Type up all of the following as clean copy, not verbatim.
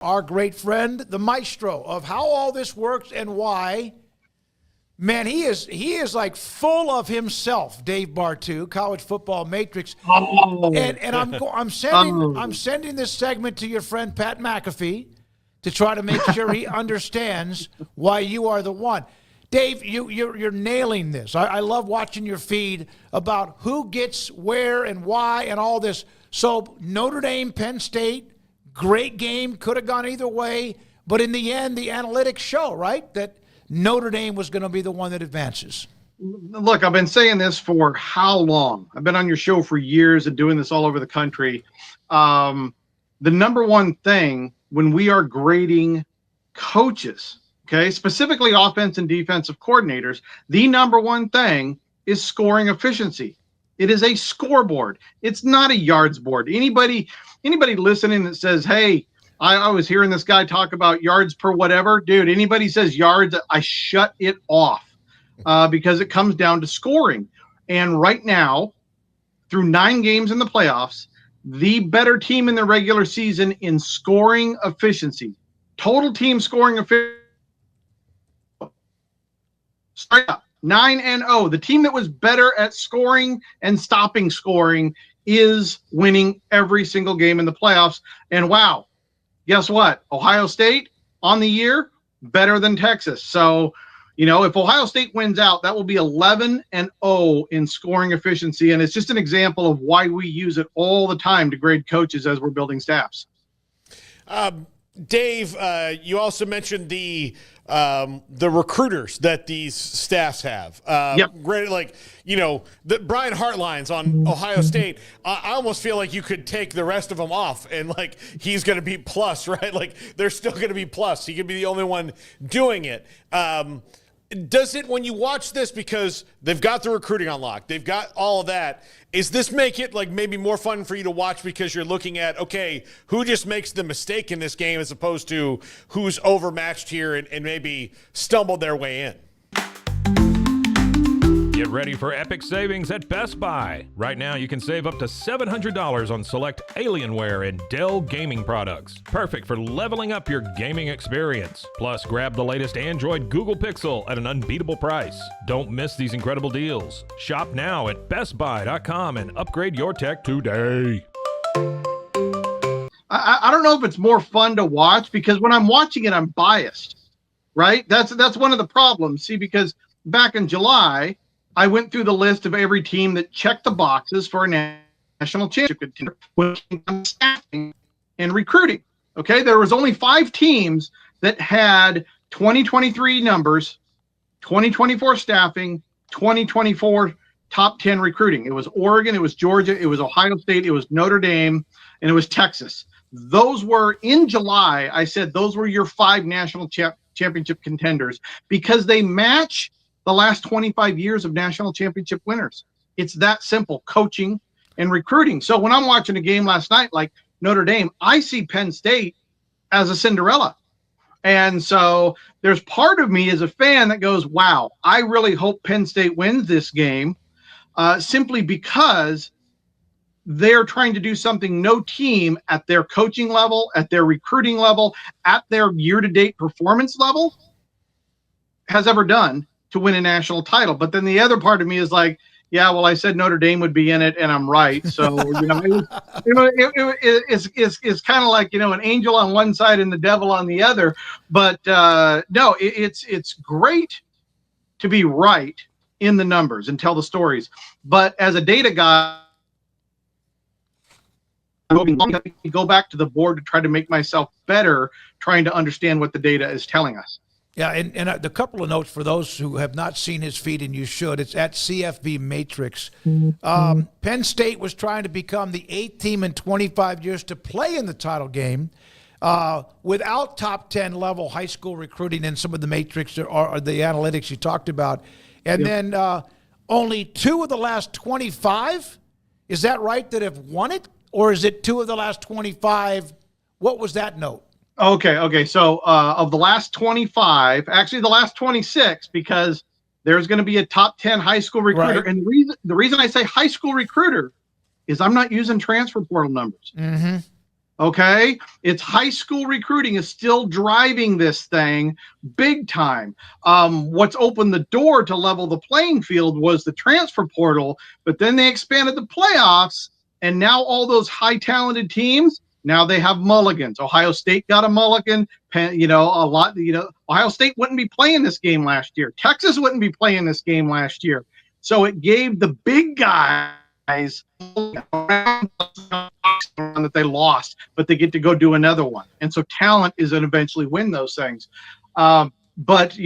our great friend, the maestro of how all this works and why. Man, he is like full of himself, Dave Bartoo, College Football Matrix. And I'm sending this segment to your friend Pat McAfee to try to make sure he understands why you are the one. Dave, you're nailing this. I love watching your feed about who gets where and why and all this. So Notre Dame, Penn State, great game, could have gone either way. But in the end, the analytics show, right, that Notre Dame was going to be the one that advances. Look, I've been saying this for how long? I've been on your show for years and doing this all over the country. The number one thing when we are grading coaches, okay, specifically offense and defensive coordinators, the number one thing is scoring efficiency. It is a scoreboard. It's not a yards board. Anybody listening that says, hey, I was hearing this guy talk about yards per whatever, dude, anybody says yards, I shut it off because it comes down to scoring. And right now, through 9 games in the playoffs, the better team in the regular season in scoring efficiency, total team scoring efficiency, straight up 9-0. The team that was better at scoring and stopping scoring is winning every single game in the playoffs. And wow, guess what? Ohio State on the year better than Texas. So, you know, if Ohio State wins out, that will be 11-0 in scoring efficiency. And it's just an example of why we use it all the time to grade coaches as we're building staffs. Dave, you also mentioned the recruiters that these staffs have. Yep. Great, like, you know, the Brian Hartline's on Ohio State. I almost feel like you could take the rest of them off and, like, he's going to be plus, right? Like, they're still going to be plus. He could be the only one doing it. Does it, when you watch this, because they've got the recruiting on lock, they've got all of that, is this make it like maybe more fun for you to watch because you're looking at, okay, who just makes the mistake in this game as opposed to who's overmatched here and maybe stumbled their way in? Get ready for epic savings at Best Buy. Right now, you can save up to $700 on select Alienware and Dell gaming products. Perfect for leveling up your gaming experience. Plus, grab the latest Android Google Pixel at an unbeatable price. Don't miss these incredible deals. Shop now at bestbuy.com and upgrade your tech today. I don't know if it's more fun to watch because when I'm watching it, I'm biased, right? That's one of the problems. See, because back in July, I went through the list of every team that checked the boxes for a national championship contender when it came to staffing and recruiting. Okay, there was only 5 teams that had 2023 numbers, 2024 staffing, 2024 top 10 recruiting. It was Oregon, it was Georgia, it was Ohio State, it was Notre Dame, and it was Texas. Those were in July. I said those were your 5 national championship contenders because they match the last 25 years of national championship winners. It's that simple, coaching and recruiting. So when I'm watching a game last night, like Notre Dame, I see Penn State as a Cinderella. And so there's part of me as a fan that goes, wow, I really hope Penn State wins this game simply because they're trying to do something no team at their coaching level, at their recruiting level, at their year-to-date performance level has ever done to win a national title. But then the other part of me is like, yeah, well, I said Notre Dame would be in it, and I'm right. So, it's kind of like, an angel on one side and the devil on the other. But no, it's great to be right in the numbers and tell the stories. But as a data guy, I go back to the board to try to make myself better, trying to understand what the data is telling us. Yeah, and a couple of notes for those who have not seen his feed, and you should. It's at CFBMatrix. Penn State was trying to become the 8th team in 25 years to play in the title game without top 10 level high school recruiting in some of the matrix or the analytics you talked about. And then only 2 of the last 25, is that right, that have won it? Or is it 2 of the last 25? What was that note? Okay. So of the last 25, actually the last 26, because there's going to be a top 10 high school recruiter. Right. And the reason I say high school recruiter is I'm not using transfer portal numbers. Mm-hmm. Okay, it's high school recruiting is still driving this thing big time. What's opened the door to level the playing field was the transfer portal, but then they expanded the playoffs, and now all those high talented teams, now they have mulligans. Ohio State got a mulligan. Penn, Ohio State wouldn't be playing this game last year. Texas wouldn't be playing this game last year. So it gave the big guys that they lost, but they get to go do another one. And so talent is going to eventually win those things. But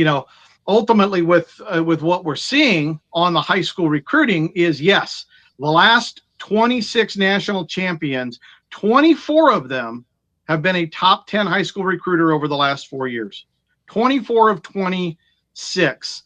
ultimately with what we're seeing on the high school recruiting is, yes, the last 26 national champions, 24 of them have been a top 10 high school recruiter over the last 4 years. 24 of 26.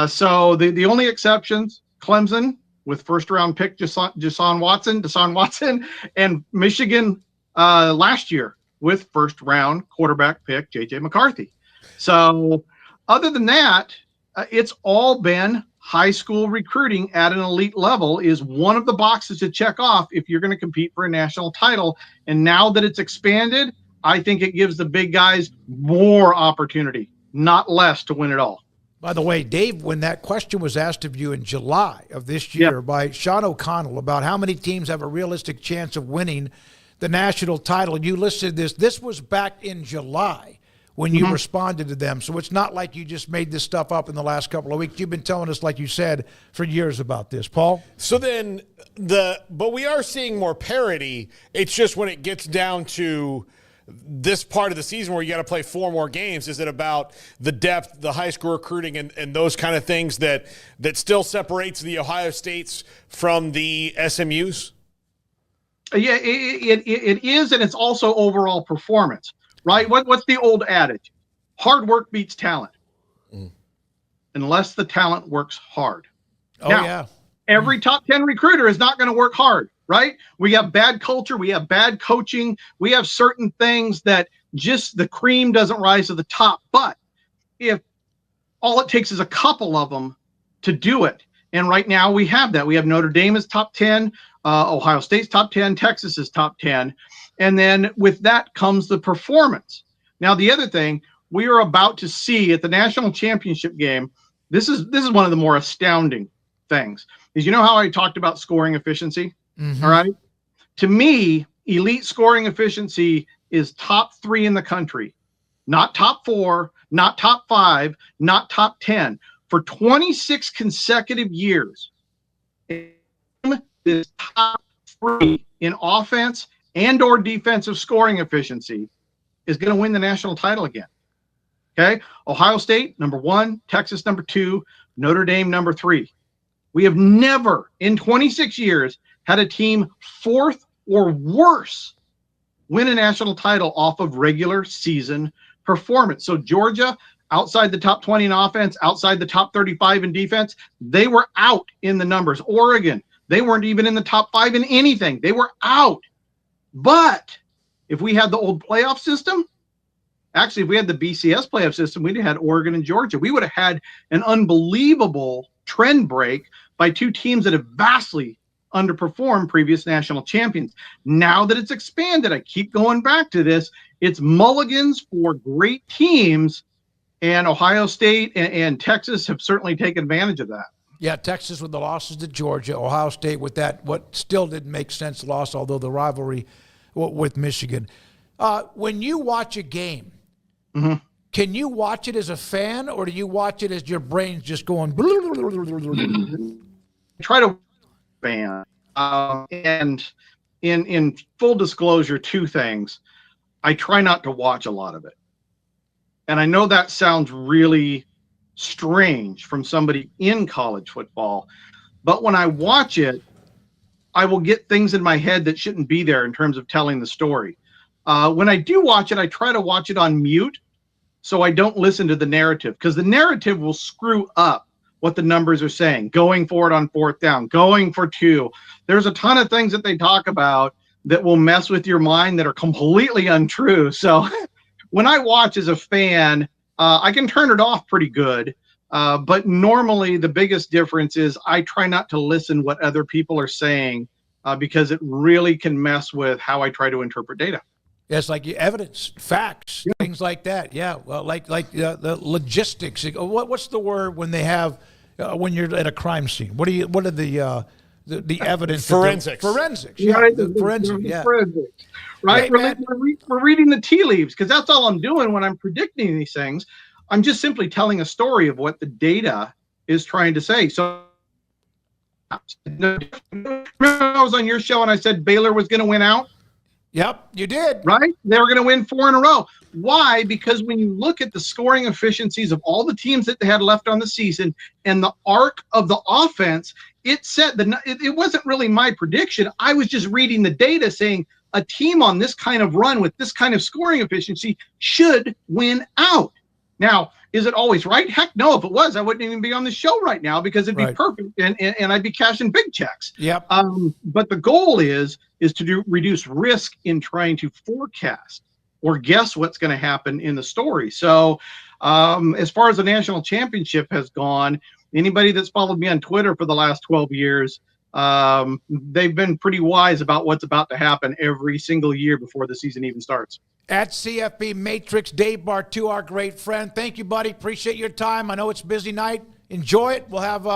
So the only exceptions, Clemson with first-round pick Deshaun Watson, and Michigan last year with first-round quarterback pick J.J. McCarthy. So other than that, it's all been high school recruiting at an elite level is one of the boxes to check off if you're going to compete for a national title. And now that it's expanded, I think it gives the big guys more opportunity, not less, to win it all. By the way, Dave, when that question was asked of you in July of this year by Sean O'Connell about how many teams have a realistic chance of winning the national title, and you listed this was back in July when you responded to them. So it's not like you just made this stuff up in the last couple of weeks. You've been telling us, like you said, for years about this. Paul? So then but we are seeing more parity. It's just when it gets down to this part of the season where you got to play 4 more games, is it about the depth, the high school recruiting, and those kind of things that still separates the Ohio States from the SMUs? Yeah, it is, and it's also overall performance, right? What's the old adage? Hard work beats talent, unless the talent works hard. Oh, now, yeah. Every top 10 recruiter is not going to work hard, right? We have bad culture. We have bad coaching. We have certain things that just the cream doesn't rise to the top. But if all it takes is a couple of them to do it, and right now we have that. We have Notre Dame is top 10, Ohio State's top 10, Texas is top 10. And then with that comes the performance. Now, the other thing we are about to see at the national championship game, this is one of the more astounding things, is how I talked about scoring efficiency. All right. To me, elite scoring efficiency is top 3 in the country, not top 4, not top 5, not top 10. For 26 consecutive years, is top 3 in offense and or defensive scoring efficiency is going to win the national title again. Okay. Ohio State, number 1, Texas, number 2, Notre Dame, number 3. We have never in 26 years had a team 4th or worse win a national title off of regular season performance. So Georgia, outside the top 20 in offense, outside the top 35 in defense, they were out in the numbers. Oregon, they weren't even in the top 5 in anything. They were out. But if we had the old playoff system, actually, if we had the BCS playoff system, we'd have had Oregon and Georgia. We would have had an unbelievable trend break by 2 teams that have vastly underperformed previous national champions. Now that it's expanded, I keep going back to this, it's mulligans for great teams, and Ohio State and Texas have certainly taken advantage of that. Yeah, Texas with the losses to Georgia, Ohio State with that, what still didn't make sense loss, although the rivalry with Michigan. When you watch a game, can you watch it as a fan, or do you watch it as your brain's just going? Try to fan. And in full disclosure, 2 things. I try not to watch a lot of it. And I know that sounds really strange from somebody in college football, but when I watch it, I will get things in my head that shouldn't be there in terms of telling the story. When I do watch it, I try to watch it on mute so I don't listen to the narrative, because the narrative will screw up what the numbers are saying, going for it on 4th down, going for 2. There's a ton of things that they talk about that will mess with your mind that are completely untrue. So when I watch as a fan, I can turn it off pretty good. But normally the biggest difference is I try not to listen what other people are saying because it really can mess with how I try to interpret data. It's like evidence, facts, things like that. Yeah, well, like the logistics. What's the word when they have when you're at a crime scene? What are the evidence? Forensics. Forensics. Yeah, Right, the forensics. Yeah. forensics, right. Hey, We're reading the tea leaves because that's all I'm doing when I'm predicting these things. I'm just simply telling a story of what the data is trying to say. So, remember I was on your show and I said Baylor was going to win out. Yep, you did. Right? They were going to win 4 in a row. Why? Because when you look at the scoring efficiencies of all the teams that they had left on the season and the arc of the offense, it said it wasn't really my prediction. I was just reading the data saying a team on this kind of run with this kind of scoring efficiency should win out. Now, is it always right? Heck no. If it was, I wouldn't even be on the show right now because it'd be perfect and I'd be cashing big checks. Yep. But the goal is to reduce risk in trying to forecast or guess what's going to happen in the story. So as far as the national championship has gone, anybody that's followed me on Twitter for the last 12 years, they've been pretty wise about what's about to happen every single year before the season even starts. At CFBMatrix, Dave Bartoo, our great friend. Thank you, buddy. Appreciate your time. I know it's a busy night. Enjoy it. We'll have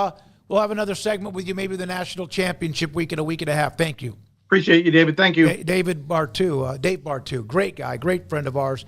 another segment with you, maybe the national championship week in a week and a half. Thank you. Appreciate you, David. Thank you. David Bartoo, Dave Bartoo, great guy, great friend of ours.